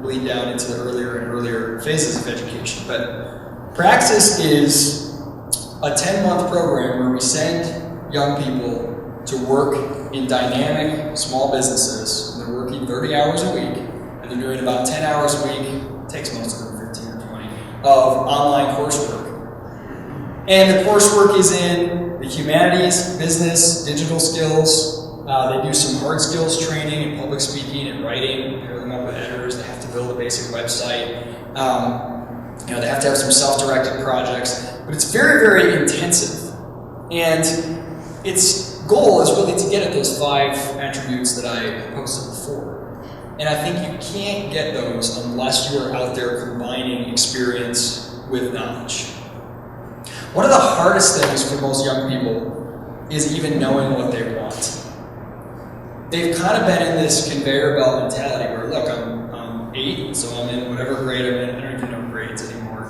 bleed down into the earlier and earlier phases of education. But Praxis is a 10-month program where we send young people to work in dynamic small businesses. They're working 30 hours a week, and they're doing about 10 hours a week, it takes most of them 15 or 20, of online coursework. And the coursework is in the humanities, business, digital skills. They do some hard skills training in public speaking and writing, pair them up with editors. They have to build a basic website. They have to have some self-directed projects, but it's very, very intensive. And its goal is really to get at those 5 attributes that I posted before. And I think you can't get those unless you're out there combining experience with knowledge. One of the hardest things for most young people is even knowing what they want. They've kind of been in this conveyor belt mentality where, look, I'm 8, so I'm in whatever grade I'm in. I don't even know grades anymore.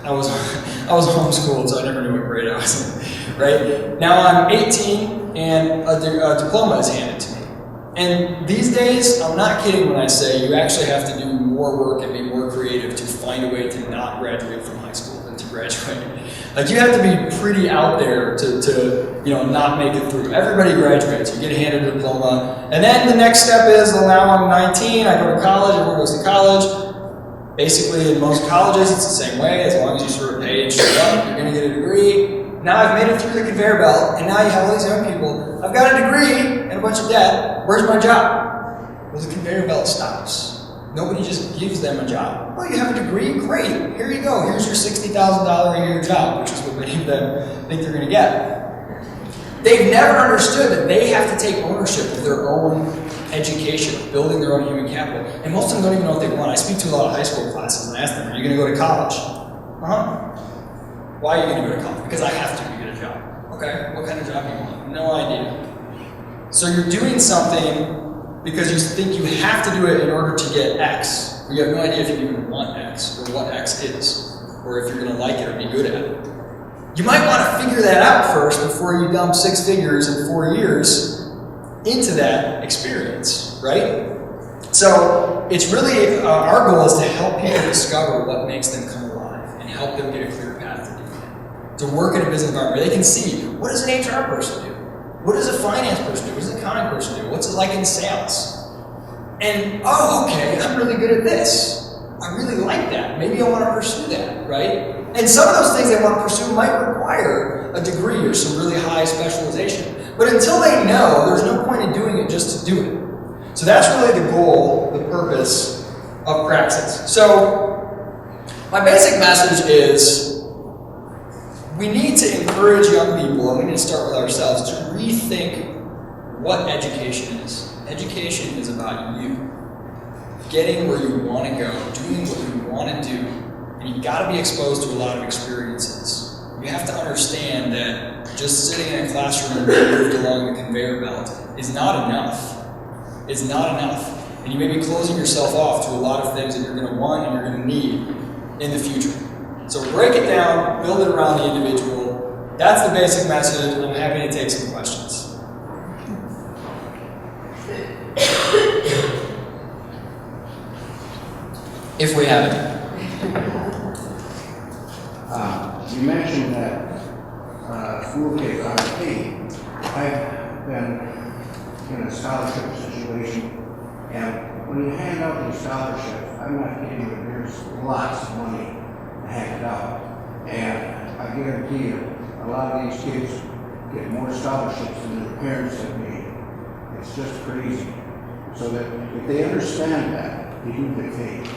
I was homeschooled, so I never knew what grade I was in, right? Now I'm 18, and a diploma is handed to me. And these days, I'm not kidding when I say you actually have to do more work and be more creative to find a way to not graduate from high school than to graduate. Like, you have to be pretty out there to not make it through. Everybody graduates. You get handed a diploma. And then the next step is, well, now I'm 19, I go to college, everyone goes to college. Basically, in most colleges, it's the same way. As long as you sort of pay and show up, you're going to get a degree. Now I've made it through the conveyor belt, and now you have all these young people. I've got a degree and a bunch of debt. Where's my job? Well, the conveyor belt stops. Nobody just gives them a job. Oh, you have a degree? Great. Here you go. Here's your $60,000 a year job, which is what many of them think they're going to get. They've never understood that they have to take ownership of their own education, building their own human capital. And most of them don't even know what they want. I speak to a lot of high school classes and I ask them, are you going to go to college? Why are you going to go to college? Because I have to get a job. Okay, what kind of job do you want? No idea. So you're doing something because you think you have to do it in order to get X. But you have no idea if you even want X or what X is, or if you're going to like it or be good at it. You might want to figure that out first before you dump 6 figures in 4 years into that experience, right? So it's really, our goal is to help people discover what makes them come alive and help them get a clear path to do that. To work in a business environment where they can see, what does an HR person do? What does a finance person do? What does an accounting person do? What's it like in sales? And, oh, okay, I'm really good at this. I really like that. Maybe I want to pursue that, right? And some of those things they want to pursue might require a degree or some really high specialization. But until they know, there's no point in doing it just to do it. So that's really the goal, the purpose of Praxis. So my basic message is we need to encourage young people, and we need to start with ourselves, to rethink what education is. Education is about you. Getting where you want to go, doing what you want to do, and you've got to be exposed to a lot of experiences. You have to understand that just sitting in a classroom and being moved along the conveyor belt is not enough. It's not enough. And you may be closing yourself off to a lot of things that you're going to want and you're going to need in the future. So break it down, build it around the individual. That's the basic message. I'm happy to take some questions. If we have it. You mentioned that school kids aren't paid. I've been in a scholarship situation, and when you hand out these scholarships, I'm not kidding you, there's lots of money handed out. And I guarantee you, a lot of these kids get more scholarships than their parents have made. It's just crazy. So that if they understand that, they do get paid.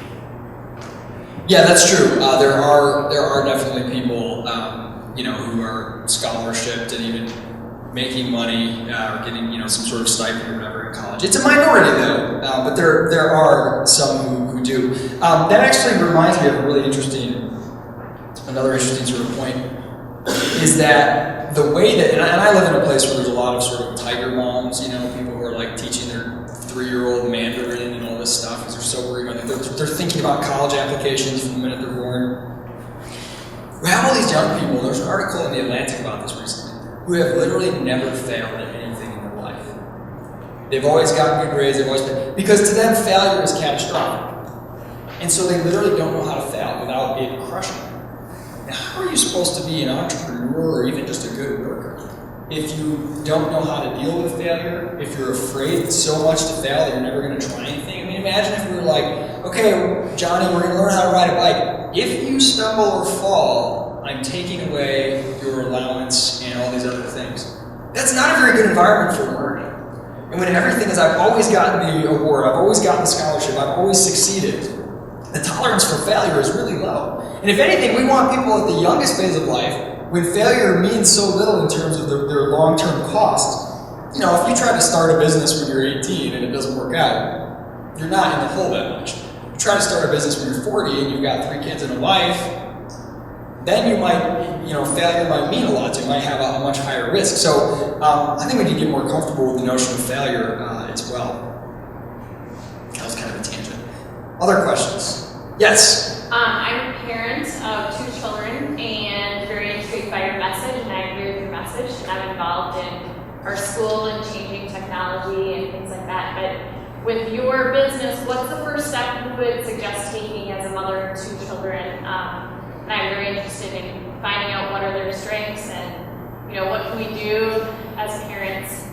Yeah, that's true. There are definitely people, who are scholarshiped and even making money or getting, some sort of stipend or whatever in college. It's a minority though, but there are some who do. That actually reminds me of another interesting sort of point, is that the way that, and I live in a place where there's a lot of sort of tiger moms, people who are like teaching their 3-year-old Mandarin and all this stuff because they're so worried about it. They're thinking about college applications from the minute they're born. We have all these young people. There's an article in The Atlantic about this recently. who have literally never failed at anything in their life. They've always gotten good grades, because to them failure is catastrophic. And so they literally don't know how to fail without it crushing them. Now, how are you supposed to be an entrepreneur or even just a good worker if you don't know how to deal with failure, if you're afraid so much to fail that you're never going to try anything? I mean, imagine if we were like, okay, Johnny, we're going to learn how to ride a bike. If you stumble or fall, I'm taking away your allowance and all these other things. That's not a very good environment for learning. And when everything is, I've always gotten the award, I've always gotten the scholarship, I've always succeeded, the tolerance for failure is really low. And if anything, we want people at the youngest phase of life, when failure means so little in terms of their long-term costs. You know, if you try to start a business when you're 18 and it doesn't work out, you're not in the hole that much. If you try to start a business when you're 40 and you've got 3 kids and a wife, then you might, failure might mean a lot to you. You might have a much higher risk. So I think we need to get more comfortable with the notion of failure as well. That was kind of a tangent. Other questions? Yes? I'm a parent of 2 children and very intrigued by your message, and I agree with your message. And I'm involved in our school and changing technology and things like that. But with your business, what's the first step you would suggest taking as a mother of 2 children? And I'm very interested in finding out what are their strengths and what can we do as parents.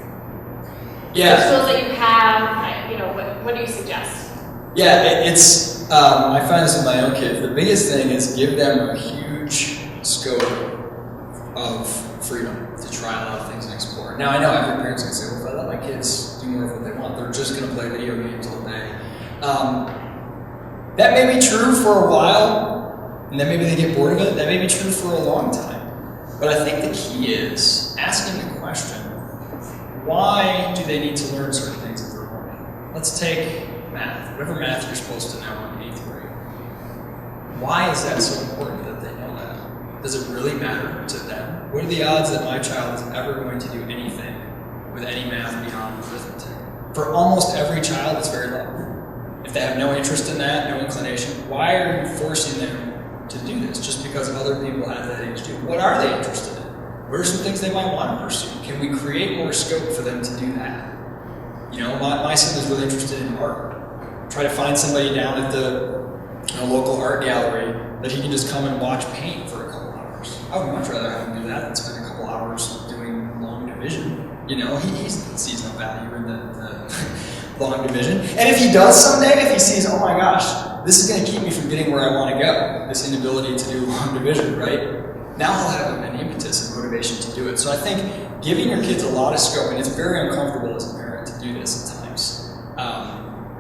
Yeah. The tools that you have, what do you suggest? Yeah, it's. I find this with my own kids. The biggest thing is give them a huge scope of freedom to try a lot of things and explore. Now I know every parent's gonna say, "Well, if I let my kids do more of what they want, they're just gonna play video games all day." That may be true for a while, and then maybe they get bored of it. That may be true for a long time. But I think the key is asking the question: why do they need to learn certain things that they're learning? Let's take math, whatever math you're supposed to know in 8th grade. Why is that so important that they know that? Does it really matter to them? What are the odds that my child is ever going to do anything with any math beyond arithmetic? For almost every child, it's very low. If they have no interest in that, no inclination, why are you forcing them to do this just because other people have that age too? What are they interested in? What are some things they might want to pursue? Can we create more scope for them to do that? My son is really interested in art. Try to find somebody down at the local art gallery that he can just come and watch paint for a couple hours. I would much rather have him do that than spend a couple hours doing long division. He sees no value in the long division. And if he does someday, if he sees, oh my gosh, this is going to keep me from getting where I want to go, this inability to do long division, right? Now he'll have an impetus and motivation to do it. So I think giving your kids a lot of scope, and it's very uncomfortable as a parent to do this at times,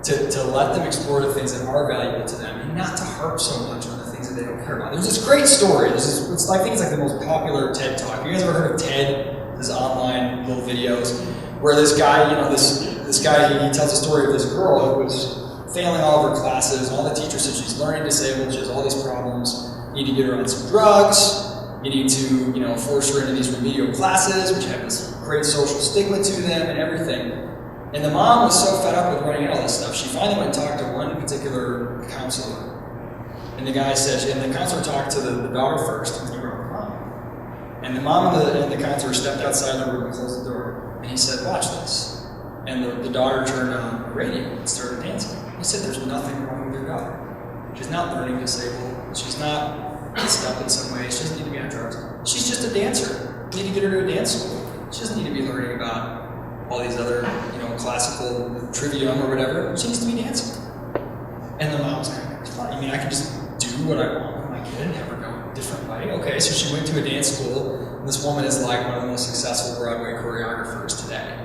to let them explore the things that are valuable to them and not to harp so much on the things that they don't care about. There's this great story. I think it's like the most popular TED Talk. Have you guys ever heard of TED? This online little videos where this guy, this guy, he tells a story of this girl who was failing all of her classes. All the teachers said she's learning disabled. She has all these problems. You need to get her on some drugs. You need to, force her into these remedial classes, which have this great social stigma to them and everything. And the mom was so fed up with running all this stuff, she finally went and talked to one particular counselor. And the guy said, and the counselor talked to the daughter first, and he wrote her mom. And the mom and the counselor stepped outside the room and closed the door. And he said, watch this. And the daughter turned on the radio and started dancing. He said, there's nothing wrong with your daughter. She's not learning disabled. She's not messed up in some ways. She doesn't need to be on drugs. She's just a dancer. You need to get her to a dance school. She doesn't need to be learning about all these other, classical trivium or whatever. She needs to be dancing. And the mom was kind of, I mean, I can just do what I want with my kid and have her go a different way. Okay, so she went to a dance school, and this woman is like one of the most successful Broadway choreographers today.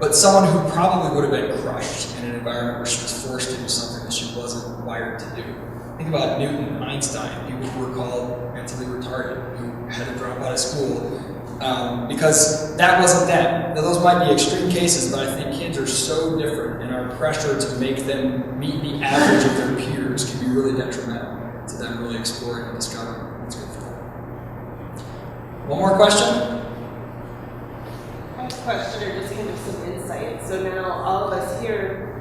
But someone who probably would have been crushed in an environment where she was forced to do something that she wasn't wired to do. Think about Newton, Einstein, people who were called mentally retarded, who had to drop out of school because that wasn't them. Now, those might be extreme cases, but I think kids are so different, and our pressure to make them meet the average of their peers can be really detrimental to them really exploring and discovering what's good for them. One more question? I have a question or just kind of some insight. So now all of us here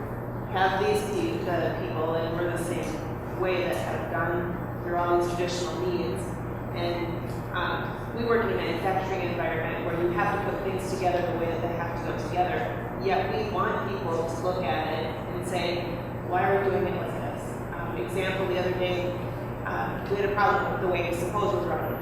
have these people, and we're the same way that have gone through all these traditional needs. And we work in a manufacturing environment where you have to put things together the way that they have to go together. Yet we want people to look at it and say, why are we doing it like this? Example, the other day, we had a problem with the way Suppose was running.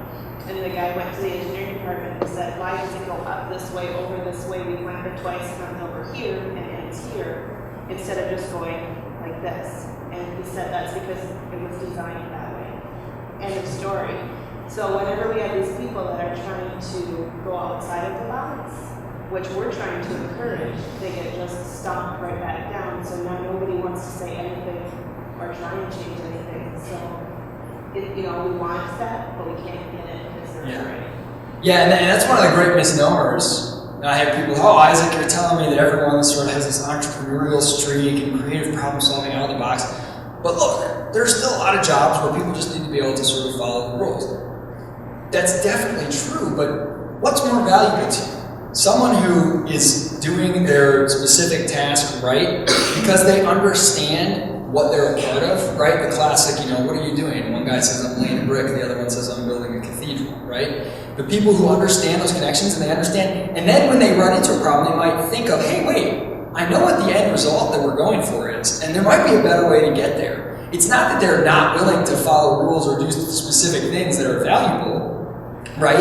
And the guy went to the engineering department and said, why does it go up this way, over this way? We climbed it twice, comes over here, and ends here, instead of just going like this. And he said that's because it was designed that way. End of story. So whenever we have these people that are trying to go outside of the box, which we're trying to encourage, they get just stomped right back down. So now nobody wants to say anything or try and change anything. So, we want that, but we can't get it because they're afraid. Yeah, and that's one of the great misnomers. I have people, Isaac, you're telling me that everyone sort of has this entrepreneurial streak and creative problem solving out of the box. But look, there's still a lot of jobs where people just need to be able to sort of follow the rules. That's definitely true, but what's more valuable to you? Someone who is doing their specific task right because they understand what they're a part of, right? The classic, what are you doing? One guy says, I'm laying a brick, the other one says, I'm building a cathedral, right? The people who understand those connections and they understand, and then when they run into a problem, they might think of, hey, wait, I know what the end result that we're going for is, and there might be a better way to get there. It's not that they're not willing to follow rules or do specific things that are valuable, right?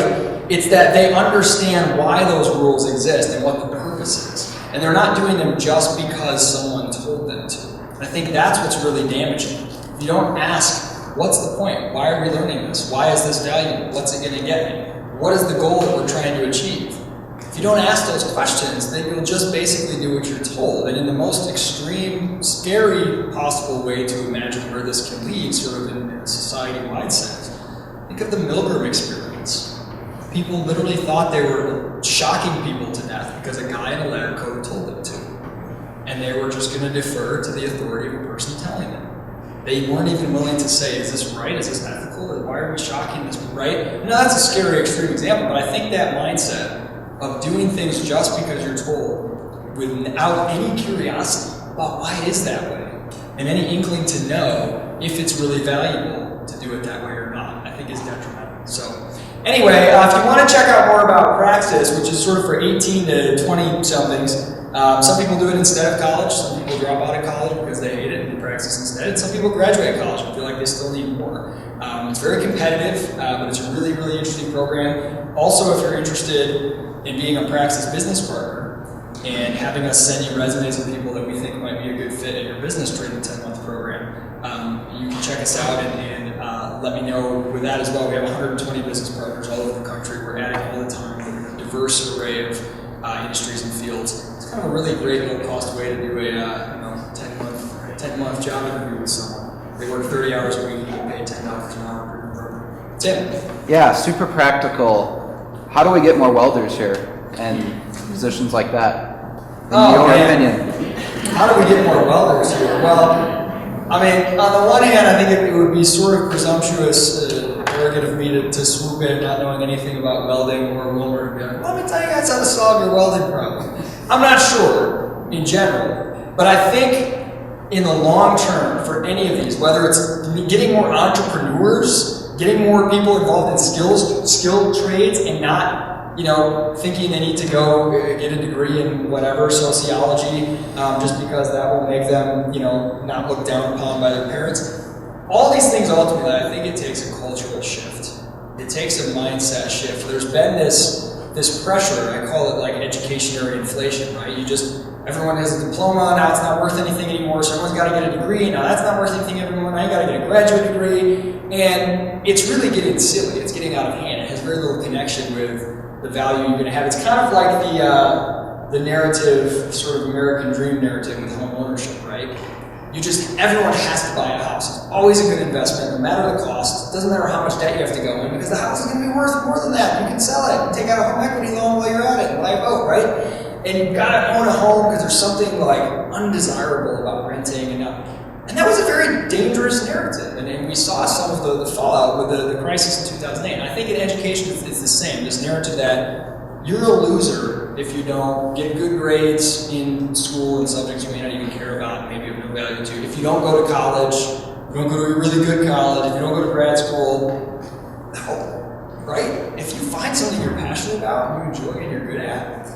It's that they understand why those rules exist and what the purpose is. And they're not doing them just because someone told them to. I think that's what's really damaging. If you don't ask, what's the point? Why are we learning this? Why is this valuable? What's it going to get me? What is the goal that we're trying to achieve? If you don't ask those questions, then you'll just basically do what you're told. And in the most extreme, scary possible way to imagine where this can lead, sort of in a society-wide sense, think of the Milgram experience. People literally thought they were shocking people to death because a guy in a lab coat told them to. And they were just going to defer to the authority of a person telling them. They weren't even willing to say, is this right? Is this ethical? Or why are we shocking this, right? Now, that's a scary extreme example, but I think that mindset of doing things just because you're told without any curiosity about why it is that way and any inkling to know if it's really valuable to do it that way or not, I think is detrimental. So anyway, if you want to check out more about Praxis, which is sort of for 18 to 20-somethings, some people do it instead of college. Some people drop out of college because they hate it and practice instead. Some people graduate college and feel like they still need more. It's very competitive, but it's a really, really interesting program. Also, if you're interested in being a Praxis business partner and having us send you resumes of people that we think might be a good fit in your business during the 10-month program, you can check us out and let me know with that as well. We have 120 business partners all over the country. We're adding all the time. We have a diverse array of industries and fields. It's kind of a really great low-cost way to do a 10-month job interview with someone. They work 30 hours a week and get paid $10 an hour per program. Tim? Yeah, super practical. How do we get more welders here and positions like that? In your opinion? How do we get more welders here? Well, I mean, on the one hand, I think it would be sort of presumptuous, arrogant of me to swoop in not knowing anything about welding or Willmar and be like, let me tell you guys how to solve your welding problem. I'm not sure in general, but I think in the long term for any of these, whether it's getting more entrepreneurs, getting more people involved in skilled trades and not, thinking they need to go get a degree in whatever, sociology, just because that will make them, not looked down upon by their parents. All these things ultimately, I think it takes a cultural shift. It takes a mindset shift. There's been this pressure, I call it like educationary inflation, right? Everyone has a diploma, now it's not worth anything anymore, so everyone's got to get a degree, now that's not worth anything anymore, now you got to get a graduate degree, and it's really getting silly, it's getting out of hand, it has very little connection with the value you're going to have. It's kind of like the narrative, sort of American dream narrative with home ownership, right? Everyone has to buy a house. It's always a good investment, no matter the cost. It doesn't matter how much debt you have to go in, because the house is going to be worth more than that. You can sell it and take out a home equity loan while you're at it and buy a boat, right? And you've got to own a home because there's something like undesirable about renting. And that was a very dangerous narrative. And we saw some of the fallout with the crisis in 2008. And I think in education it's the same. This narrative that you're a loser if you don't get good grades in school in subjects you may not even care about, maybe of no value to you. If you don't go to college, if you don't go to a really good college, if you don't go to grad school, right? If you find something you're passionate about, and you enjoy, and you're good at,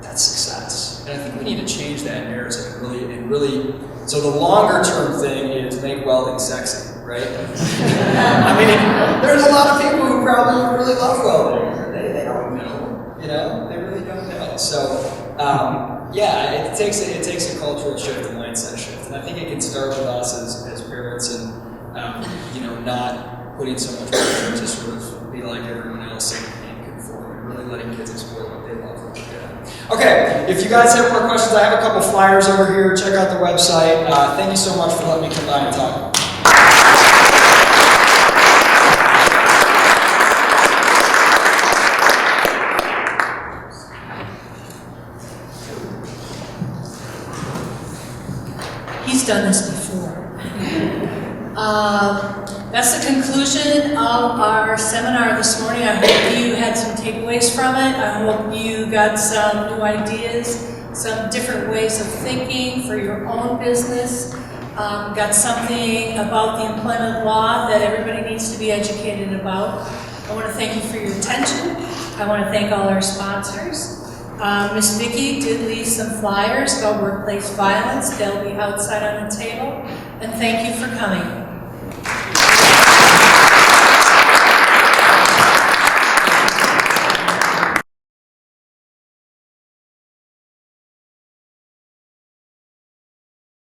that's success. And I think we need to change that narrative and really. So the longer term thing is make welding sexy, right? I mean, there's a lot of people who probably really love welding. They don't know, they really don't know. So yeah, it takes a cultural shift, a mindset shift, and I think it can start with us as parents, and not putting so much pressure to sort of be like everyone else and conform, and really letting kids explore what they love. Okay, if you guys have more questions, I have a couple flyers over here. Check out the website. Thank you so much for letting me come by and talk. He's done this before. That's the conclusion of our seminar this morning. I hope you had some takeaways from it. I hope you got some new ideas, some different ways of thinking for your own business. Got something about the employment law that everybody needs to be educated about. I want to thank you for your attention. I want to thank all our sponsors. Miss Vicki did leave some flyers about workplace violence. They'll be outside on the table. And thank you for coming.